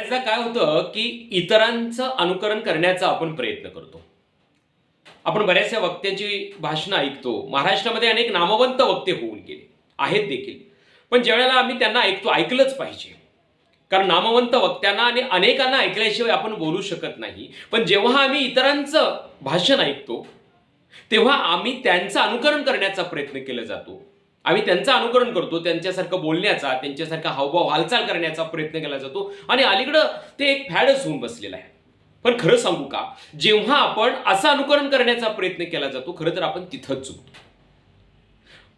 बऱ्याचदा काय होतं की इतरांचं अनुकरण करण्याचा आपण प्रयत्न करतो. आपण बऱ्याचशा वक्त्यांची भाषणं ऐकतो. महाराष्ट्रामध्ये अनेक नामवंत वक्ते होऊन गेले आहेत देखील. पण ज्यावेळेला आम्ही त्यांना ऐकलंच पाहिजे. कारण नामवंत वक्त्यांना आणि अनेकांना ऐकल्याशिवाय आपण बोलू शकत नाही. पण जेव्हा आम्ही इतरांचं भाषण ऐकतो तेव्हा आम्ही त्यांचं अनुकरण करण्याचा प्रयत्न केला जातो. आम्ही त्यांचं अनुकरण करतो, त्यांच्यासारखं बोलण्याचा, त्यांच्यासारखा हावभाव हालचाल करण्याचा प्रयत्न केला जातो आणि अलीकडं ते एक फॅडच होऊन बसलेलं आहे. पण खरं सांगू का, जेव्हा आपण असं अनुकरण करण्याचा प्रयत्न केला जातो खरं तर आपण तिथंच चुकतो.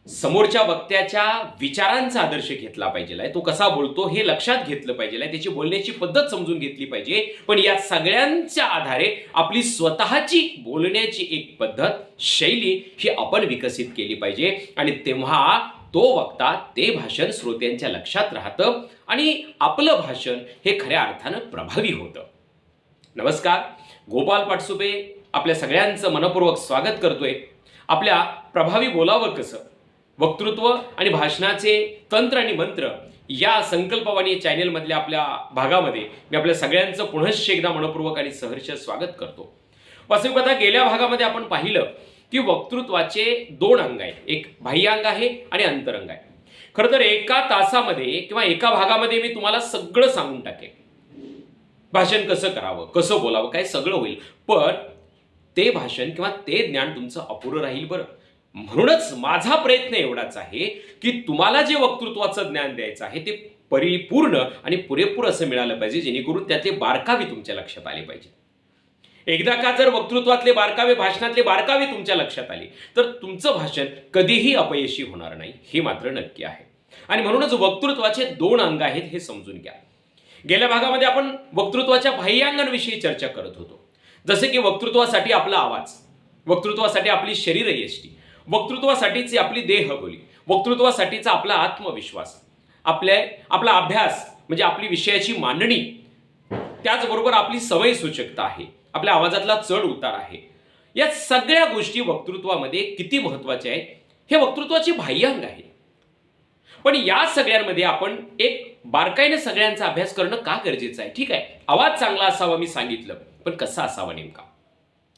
समोरच्या वक्त्याच्या विचारांचा आदर्श घेतला पाहिजे, तो कसा बोलतो हे लक्षात घेतलं पाहिजे, त्याची बोलण्याची पद्धत समजून घेतली पाहिजे. पण या सगळ्यांच्या आधारे आपली स्वतःची बोलण्याची एक पद्धत, शैली ही आपण विकसित केली पाहिजे आणि तेव्हा तो वक्ता ते भाषण श्रोत्यांच्या लक्षात राहतं आणि आपलं भाषण हे खऱ्या अर्थानं प्रभावी होतं. नमस्कार, गोपाल पाटसुबे आपल्या सगळ्यांचं मनपूर्वक स्वागत करतोय. आपल्या प्रभावी बोलावं कसं, वक्तृत्व आणि भाषणाचे तंत्र आणि मंत्र या संकल्पवाणी चॅनेलमधल्या आपल्या भागामध्ये मी आपल्या सगळ्यांचं पुनश्च एकदा मनपूर्वक आणि सहर्ष स्वागत करतो. वास्तविक आता गेल्या भागामध्ये आपण पाहिलं की वक्तृत्वाचे दोन अंग आहेत, एक बाह्यांग आहे आणि अंतरंग आहे. खरं तर एका तासामध्ये किंवा एका भागामध्ये मी तुम्हाला सगळं सांगून टाकेन, भाषण कसं करावं, कसं बोलावं, काय सगळं होईल. पण ते भाषण किंवा ते ज्ञान तुमचं अपुरं राहील बरं. म्हणूनच माझा प्रयत्न एवढाच आहे की तुम्हाला जे वक्तृत्वाचं ज्ञान द्यायचं आहे ते परिपूर्ण आणि पुरेपूर असं मिळालं पाहिजे, जेणेकरून त्यातले बारकावे तुमच्या लक्षात आले पाहिजे. एकदा का जर वक्तृत्वातले बारकावे, भाषणातले बारकावे तुमच्या लक्षात आले तर तुमचं भाषण कधीही अपयशी होणार नाही, हे मात्र नक्की आहे. आणि म्हणूनच वक्तृत्वाचे दोन अंग आहेत हे समजून घ्या. गेल्या भागामध्ये आपण वक्तृत्वाच्या बाह्यांगांविषयी चर्चा करत होतो. जसे की वक्तृत्वासाठी आपला आवाज, वक्तृत्वासाठी आपली शरीरयष्टी, वक्तृत्वासाठीची आपली देहबोली, वक्तृत्वासाठीचा आपला आत्मविश्वास, आपला अभ्यास म्हणजे आपली विषयाची मांडणी, त्याचबरोबर आपली सवय सूचकता आहे, आपल्या आवाजातला चढ उतार आहे. या सगळ्या गोष्टी वक्तृत्वामध्ये किती महत्वाच्या आहेत हे वक्तृत्वाची बाह्यांग आहे. पण या सगळ्यांमध्ये आपण एक बारकाईने सगळ्यांचा अभ्यास करणं का गरजेचं आहे? ठीक आहे, आवाज चांगला असावा मी सांगितलं, पण कसा असावा नेमका?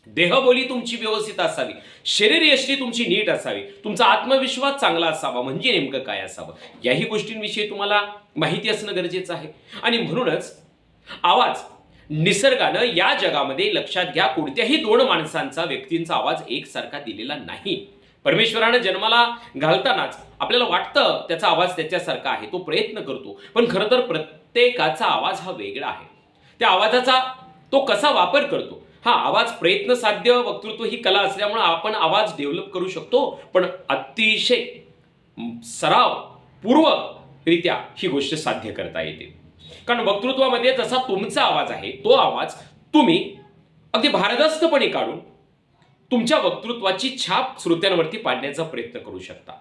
देहबोली तुमची व्यवस्थित असावी, शरीरयष्टी तुमची नीट असावी, तुमचा आत्मविश्वास चांगला असावा, म्हणजे नेमकं काय असावं याही गोष्टींविषयी तुम्हाला माहिती असणं गरजेचं आहे. आणि म्हणूनच आवाज निसर्गानं या जगामध्ये, लक्षात घ्या, कोणत्याही दोन माणसांचा, व्यक्तींचा आवाज एकसारखा दिलेला नाही. परमेश्वरानं जन्माला घालतानाच आपल्याला वाटतं त्याचा आवाज त्याच्यासारखा आहे, तो प्रयत्न करतो, पण खरं तर प्रत्येकाचा आवाज हा वेगळा आहे. त्या आवाजाचा तो कसा वापर करतो, हा आवाज प्रयत्न साध्य वक्तृत्व ही कला असल्यामुळे आपण आवाज डेव्हलप करू शकतो, पण अतिशय सरावपूर्वकरित्या ही गोष्ट साध्य करता येते. कारण वक्तृत्वामध्ये जसा तुमचा आवाज आहे तो आवाज तुम्ही अगदी भारदस्तपणे काढून तुमच्या वक्तृत्वाची छाप श्रोत्यांवरती पाडण्याचा प्रयत्न करू शकता.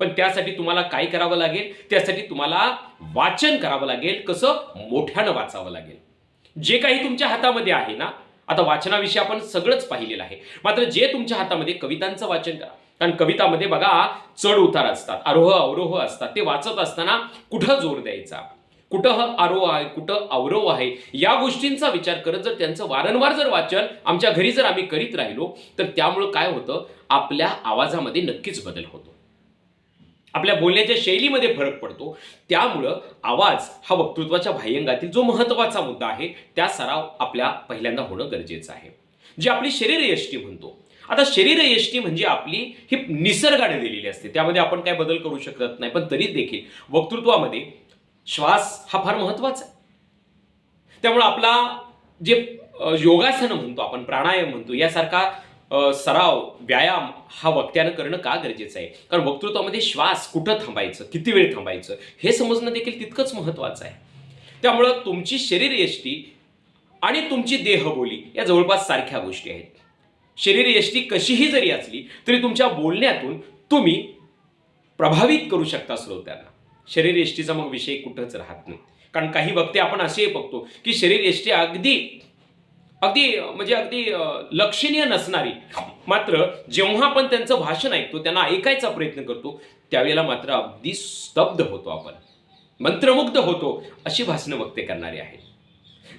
पण त्यासाठी तुम्हाला काय करावं लागेल? त्यासाठी तुम्हाला वाचन करावं लागेल. कसं? मोठ्यानं वाचावं लागेल. जे काही तुमच्या हातामध्ये आहे ना, आता वाचनाविषयी आपण सगळंच पाहिलेलं आहे, मात्र जे तुमच्या हातामध्ये, कवितांचं वाचन करा. कारण कवितामध्ये बघा चढ उतार असतात, आरोह अवरोह असतात. ते वाचत असताना कुठं जोर द्यायचा, कुठं आरोह आहे, कुठं अवरोह आहे, या गोष्टींचा विचार करत जर त्यांचं वारंवार जर वाचन आमच्या घरी जर आम्ही करीत राहिलो तर त्यामुळं काय होतं, आपल्या आवाजामध्ये नक्कीच बदल होतो, आपल्या बोलण्याच्या शैलीमध्ये फरक पडतो. त्यामुळं आवाज हा वक्तृत्वाच्या बाह्यांगातील जो महत्त्वाचा मुद्दा आहे त्या सराव आपल्या पहिल्यांदा होणं गरजेचं आहे. जी आपली शरीरयष्टी म्हणतो. आता शरीरयष्टी म्हणजे आपली ही निसर्गाने दिलेली असते, त्यामध्ये आपण काय बदल करू शकत नाही. पण तरी देखील वक्तृत्वामध्ये श्वास हा फार महत्वाचा आहे. त्यामुळे आपला जे योगासन म्हणतो आपण, प्राणायाम म्हणतो, यासारखा सराव, व्यायाम हा वक्त्यानं करणं का गरजेचं आहे? कारण वक्तृत्वामध्ये श्वास कुठं थांबायचं, किती वेळ थांबायचं हे समजणं देखील तितकंच महत्वाचं आहे. त्यामुळं तुमची शरीरयष्टी आणि तुमची देहबोली या जवळपास सारख्या गोष्टी आहेत. शरीरयष्टी कशीही जरी असली तरी तुमच्या बोलण्यातून तुम्ही प्रभावित करू शकता श्रोत्यांना. शरीरयष्टीचा मग विषय कुठंच राहत नाही. कारण काही वक्ते आपण असेही बघतो की शरीरयष्टी अगदी लक्षणीय नसणारी, मात्र जेव्हा आपण त्यांचं भाषण ऐकतो, त्यांना ऐकायचा प्रयत्न करतो, त्यावेळेला मात्र अगदी स्तब्ध होतो, आपण मंत्रमुग्ध होतो, अशी भाषणं वक्ते करणारी आहेत.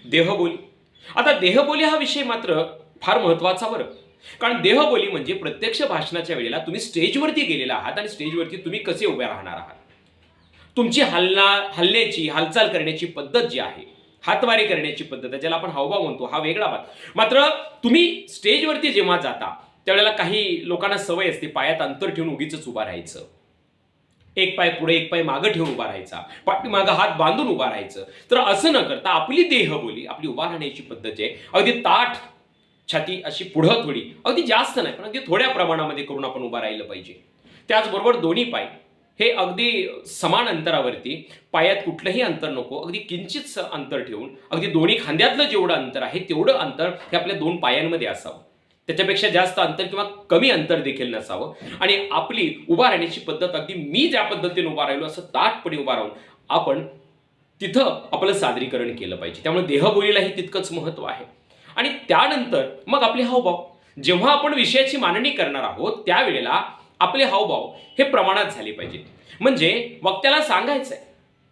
देहबोली. आता देहबोली हा विषय मात्र फार महत्वाचा बरं. कारण देहबोली म्हणजे प्रत्यक्ष भाषणाच्या वेळेला तुम्ही स्टेजवरती गेलेला आहात आणि स्टेजवरती तुम्ही कसे उभे राहणार आहात. तुमची हलण्याची हालचाल करण्याची पद्धत जी आहे, हातवारी करण्याची पद्धत ज्याला आपण हावभाव म्हणतो, हा वेगळा बात. मात्र तुम्ही स्टेजवरती जेव्हा जाता त्यावेळेला काही लोकांना सवय असते पायात अंतर ठेवून उगीच उभा राहायचं. एक पाय पुढे एक पाय मागं ठेवून उभा राहायचा, पाठीमागं हात बांधून उभा राहायचं. तर असं न करता आपली देहबोली, आपली उभा राहण्याची पद्धत आहे अगदी ताठ छाती अशी पुढं थोडी, अगदी जास्त नाही पण अगदी थोड्या प्रमाणामध्ये करून आपण उभा राहिलं पाहिजे. त्याचबरोबर दोन्ही पाय हे अगदी समान अंतरावरती, पायात कुठलंही अंतर नको, अगदी किंचित अंतर ठेवून अगदी दोन्ही खांद्यातलं जेवढं अंतर आहे तेवढं अंतर हे आपल्या दोन पायांमध्ये असावं. त्याच्यापेक्षा जास्त अंतर किंवा कमी अंतर देखील नसावं. आणि आपली उभा राहण्याची पद्धत अगदी मी ज्या पद्धतीने उभा राहिलो असं ताठपणे उभा राहून आपण तिथं आपलं सादरीकरण केलं पाहिजे. त्यामुळे देहबोलीलाही तितकंच महत्व आहे. आणि त्यानंतर मग आपले हावभाव, जेव्हा आपण विषयाची मांडणी करणार आहोत त्यावेळेला आपले हावभाव हे प्रमाणात झाले पाहिजेत. म्हणजे वक्त्याला सांगायचं आहे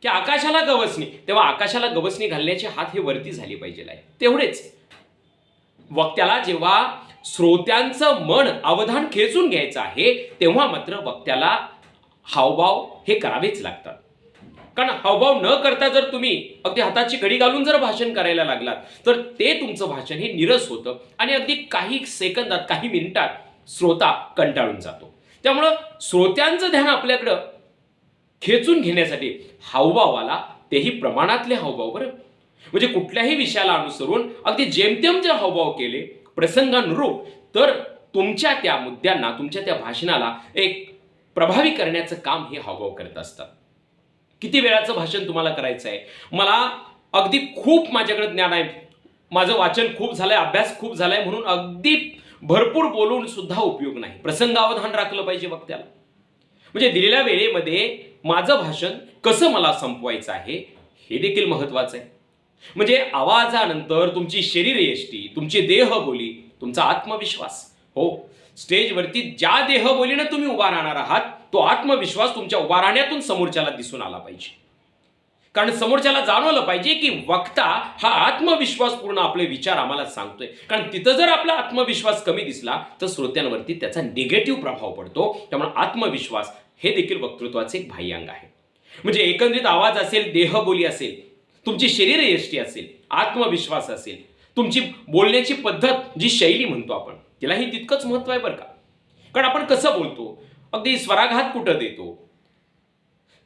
की आकाशाला गवसणी, तेव्हा आकाशाला गवसणी घालण्याचे हात हे वरती झाले पाहिजे आहे. तेवढेच वक्त्याला जेव्हा श्रोत्यांचं मन अवधान खेचून घ्यायचं आहे तेव्हा मात्र वक्त्याला हावभाव हे करावेच लागतात. कारण हावभाव न करता जर तुम्ही अगदी हाताची घडी घालून जर भाषण करायला लागलात तर ते तुमचं भाषण हे निरस होतं आणि अगदी काही सेकंदात, काही मिनिटात श्रोता कंटाळून जातो. त्यामुळं श्रोत्यांचं ध्यान आपल्याकडं खेचून घेण्यासाठी हावभावाला, तेही प्रमाणातले हावभाव बरं, म्हणजे कुठल्याही विषयाला अनुसरून अगदी जेमतेम जर हावभाव केले प्रसंगानुरूप तर तुमच्या त्या मुद्द्यांना, तुमच्या त्या भाषणाला एक प्रभावी करण्याचं काम हे हावभाव करत असतात. किती वेळाचं भाषण तुम्हाला करायचं आहे, मला अगदी खूप माझ्याकडे ज्ञान आहे, माझं वाचन खूप झालंय, अभ्यास खूप झालाय म्हणून अगदी भरपूर बोलून सुद्धा उपयोग नाही. प्रसंगावधान राखलं पाहिजे वक्त्याला. म्हणजे दिलेल्या वेळेमध्ये माझं भाषण कसं मला संपवायचं आहे हे देखील महत्वाचं आहे. म्हणजे आवाजानंतर तुमची शरीरयष्टी, तुमची देहबोली, तुमचा आत्मविश्वास. हो, स्टेजवरती ज्या देहबोलीनं तुम्ही उभा राहणार आहात तो आत्मविश्वास तुमच्या उभा राहण्यातून समोरच्याला दिसून आला पाहिजे. कारण समोरच्याला जाणवलं पाहिजे की वक्ता हा आत्मविश्वास पूर्ण आपले विचार आम्हाला सांगतोय. कारण तिथं जर आपला आत्मविश्वास कमी दिसला तर श्रोत्यांवरती त्याचा निगेटिव्ह प्रभाव पडतो. त्यामुळे आत्मविश्वास हे देखील वक्तृत्वाचे एक बाह्य अंग आहे. म्हणजे एकंदरीत आवाज असेल, देहबोली असेल, तुमची शरीरयष्टी असेल, आत्मविश्वास असेल, तुमची बोलण्याची पद्धत जी शैली म्हणतो आपण तिलाही तितकंच महत्व आहे बरं का. कारण आपण कसं बोलतो, अगदी स्वराघात कुठं देतो,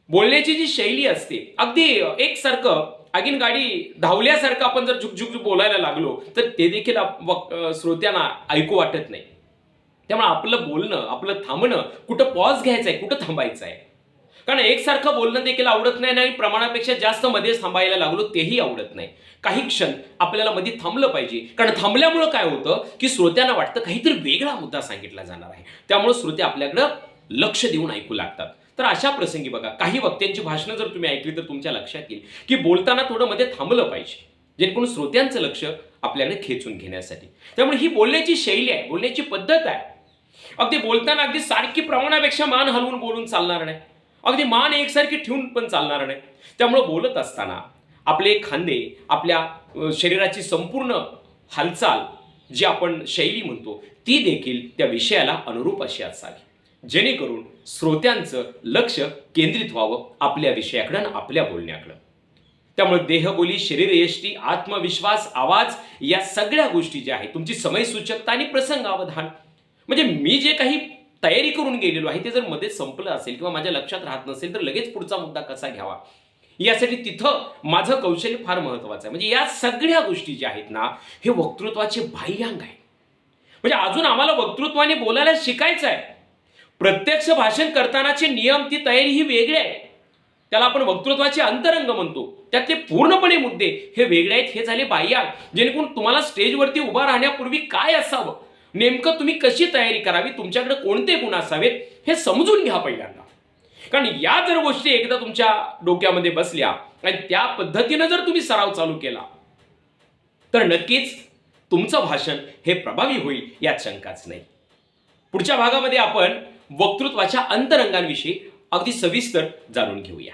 बोलण्याची जी शैली असते अगदी एकसारखं आगीन गाडी धावल्यासारखं आपण जर झुकझुक बोलायला लागलो तर ते देखील श्रोत्यांना ऐकू वाटत नाही. त्यामुळे आपलं बोलणं, आपलं थांबणं, कुठं पॉज घ्यायचं आहे, कुठं थांबायचं आहे. कारण एकसारखं बोलणं देखील आवडत नाही आणि प्रमाणापेक्षा जास्त मध्ये थांबायला लागलो तेही आवडत नाही. काही क्षण आपल्याला मध्ये थांबलं पाहिजे. कारण थांबल्यामुळं काय होतं की श्रोत्यांना वाटतं काहीतरी वेगळा मुद्दा सांगितला जाणार आहे. त्यामुळे श्रोते आपल्याकडं लक्ष देऊन ऐकू लागतात. तर अशा प्रसंगी बघा, काही वक्त्यांची भाषणं जर तुम्ही ऐकली तर तुमच्या लक्षात येईल की बोलताना थोडं मध्ये थांबलं पाहिजे, जेणेकरून श्रोत्यांचं लक्ष आपल्याकडे खेचून घेण्यासाठी. त्यामुळे ही बोलण्याची शैली आहे, बोलण्याची पद्धत आहे. अगदी बोलताना अगदी सारखी प्रमाणापेक्षा मान हलवून बोलून चालणार नाही, अगदी मान एकसारखी ठेवून पण चालणार नाही. त्यामुळे बोलत असताना आपले खांदे, आपल्या शरीराची संपूर्ण हालचाल जी आपण शैली म्हणतो ती देखील त्या विषयाला अनुरूप अशी असावी, जेणेकरून श्रोत्यांचं लक्ष केंद्रित व्हावं आपल्या विषयाकडे आणि आपल्या बोलण्याकडे. त्यामुळे देहबोली, शरीरयष्टी, आत्मविश्वास, आवाज या सगळ्या गोष्टी ज्या आहेत, तुमची समयसूचकता आणि प्रसंगावधान, म्हणजे मी जे काही तयारी करून गेलेलो आहे ते जर मध्ये संपलं असेल किंवा माझ्या लक्षात राहत नसेल तर लगेच पुढचा मुद्दा कसा घ्यावा यासाठी तिथं माझं कौशल्य फार महत्वाचं आहे. म्हणजे या सगळ्या गोष्टी ज्या आहेत ना हे वक्तृत्वाचे बाह्यांग आहे. म्हणजे अजून आम्हाला वक्तृत्वाने बोलायला शिकायचं आहे. प्रत्यक्ष भाषण करतानाचे नियम, ती तयारी ही वेगळी आहे. त्याला आपण वक्तृत्वाचे अंतरंग म्हणतो. त्यातले पूर्णपणे मुद्दे हे वेगळे आहेत, हे झाले बाह्यांग. जेणेकरून तुम्हाला स्टेजवरती उभा राहण्यापूर्वी काय असावं, नेमकं तुम्ही कशी तयारी करावी, तुमच्याकडे कोणते गुण असावेत हे समजून घ्या पहिल्यांदा. कारण या जर गोष्टी एकदा तुमच्या डोक्यामध्ये बसल्या आणि त्या पद्धतीनं जर तुम्ही सराव चालू केला तर नक्कीच तुमचं भाषण हे प्रभावी होईल यात शंकाच नाही. पुढच्या भागामध्ये आपण वक्तृत्वाच्या अंतरंगांविषयी अगदी सविस्तर जाणून घेऊया.